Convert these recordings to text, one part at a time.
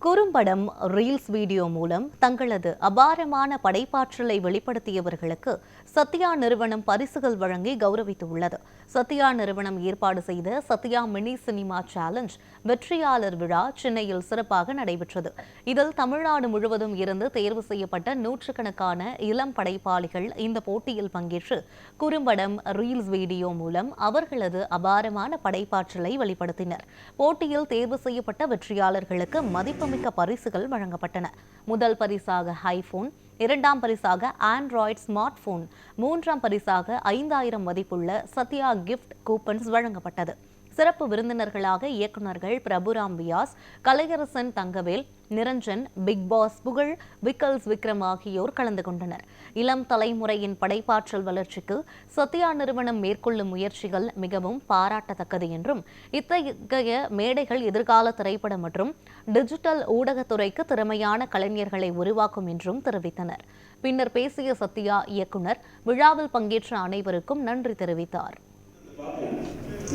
குறும்படம், reels video மூலம் தங்களது அபாரமான படைப்பாற்றலை வெளிப்படுத்தியவர்களுக்கு சத்யா நிறுவனம் பரிசுகள் வழங்கி கௌரவித்துள்ளது. சத்யா நிறுவனம் ஏற்பாடு செய்த சத்யா மினி சினிமா சேலஞ்ச் வெற்றியாளர் விழா சென்னையில் சிறப்பாக நடைபெற்றது. இதில் தமிழ்நாடு முழுவதும் இருந்து தேர்வு செய்யப்பட்ட நூற்றுக்கணக்கான இளம் படைப்பாளிகள் இந்த போட்டியில் பங்கேற்று குறும்படம், ரீல்ஸ் வீடியோ மூலம் அவர்களது அபாரமான படைப்பாற்றலை வெளிப்படுத்தினர். போட்டியில் தேர்வு செய்யப்பட்ட வெற்றியாளர்களுக்கு மதிப்புமிக்க பரிசுகள் வழங்கப்பட்டன. முதல் பரிசாக ஐபோன், இரண்டாம் பரிசாக ஆண்ட்ராய்டு ஸ்மார்ட் போன், மூன்றாம் பரிசாக 5000 மதிப்புள்ள சத்யா கிஃப்ட் கூப்பன்ஸ் வழங்கப்பட்டது. சிறப்பு விருந்தினர்களாக இயக்குநர்கள் பிரபுராம் வியாஸ், கலையரசன் தங்கவேல், நிரஞ்சன், பிக் பாஸ் புகழ், விக்கல்ஸ் விக்ரம் ஆகியோர் கலந்து கொண்டனர். இளம் தலைமுறையின் படைப்பாற்றல் வளர்ச்சிக்கு சத்யா நிறுவனம் மேற்கொள்ளும் முயற்சிகள் மிகவும் பாராட்டத்தக்கது என்றும், இத்தகைய மேடைகள் எதிர்கால திரைப்பட மற்றும் டிஜிட்டல் ஊடகத்துறைக்கு திறமையான கலைஞர்களை உருவாக்கும் என்றும் தெரிவித்தனர். பின்னர் பேசிய சத்யா இயக்குனர் விழாவில் பங்கேற்ற அனைவருக்கும் நன்றி தெரிவித்தார்.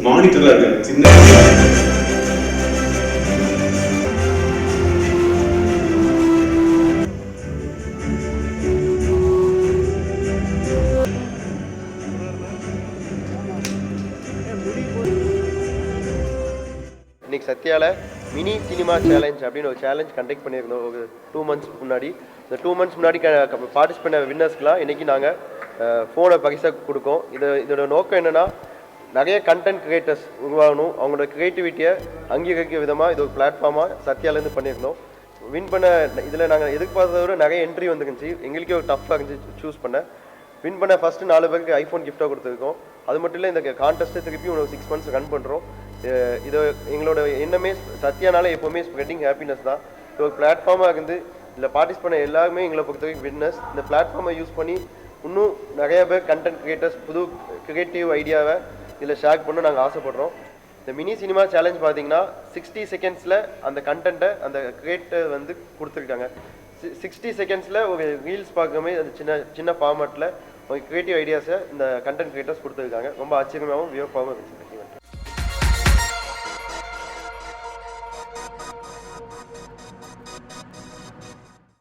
மானிட்டர்ல இருக்கு சின்ன இன்னைக்கு சத்யாவில் மினி சினிமா சேலஞ்ச் அப்படின்னு ஒரு சேலஞ்ச் கண்டக்ட் பண்ணியிருந்தோம் ஒரு 2 months முன்னாடி. இந்த 2 months முன்னாடி பார்ட்டிசிபேட் பண்ண வின்னர்ஸ்க்குலாம் இன்றைக்கி நாங்கள் ஃபோனை பரிசாக கொடுக்கோம். இதோட நோக்கம் என்னென்னா, நிறைய கண்டென்ட் கிரியேட்டர்ஸ் உருவாகணும், அவங்களோட க்ரியேட்டிவிட்டியை அங்கீகரிக்க விதமாக இது ஒரு பிளாட்ஃபார்மாக சத்யாலேருந்து பண்ணியிருந்தோம். வின் பண்ண இதில் நாங்கள் எதிர்பார்த்தத விட நிறைய என்ட்ரி வந்துருந்துச்சு. எங்களுக்கே ஒரு டஃப்பாக இருந்துச்சு சூஸ் பண்ண. வின் பண்ண ஃபஸ்ட்டு 4 பேருக்கு ஐஃபோன் கிஃப்டாக கொடுத்துருக்கோம். அது மட்டும் இல்லை, இந்த கான்டெஸ்ட்டை திருப்பி ஒரு 6 months ரன் பண்ணுறோம். இது எங்களோட எண்ணமே சத்யானால எப்போவுமே ஸ்ப்ரெட்டிங் ஹாப்பினஸ் தான். இது ஒரு பிளாட்ஃபார்மாக இருந்து இதில் பார்ட்டிசிபேட் பண்ண எல்லாருமே எங்களை பொறுத்த வரைக்கும் வின்னர்ஸ். இந்த பிளாட்ஃபார்மை யூஸ் பண்ணி இன்னும் நிறைய பேர் கண்டென்ட் கிரியேட்டர்ஸ் புது கிரியேட்டிவ் ஐடியாவை இதில் ஷேர் பண்ண நாங்கள் ஆசைப்படுறோம். இந்த மினி சினிமா சேலஞ்ச் பார்த்தீங்கன்னா 60 secondsல அந்த கண்டென்ட்டை அந்த கிரியேட்டர் வந்து கொடுத்துருக்காங்க. 60 secondsல ஒரு ரீல்ஸ் பார்க்கவே அது சின்ன ஃபார்மேட்டில் ஒரு கிரியேட்டிவ் ஐடியாஸை இந்த கண்டென்ட் கிரியேட்டர்ஸ் கொடுத்துருக்காங்க. ரொம்ப ஆச்சரியமாகவும் வியப்பாகவும் இருந்துச்சு.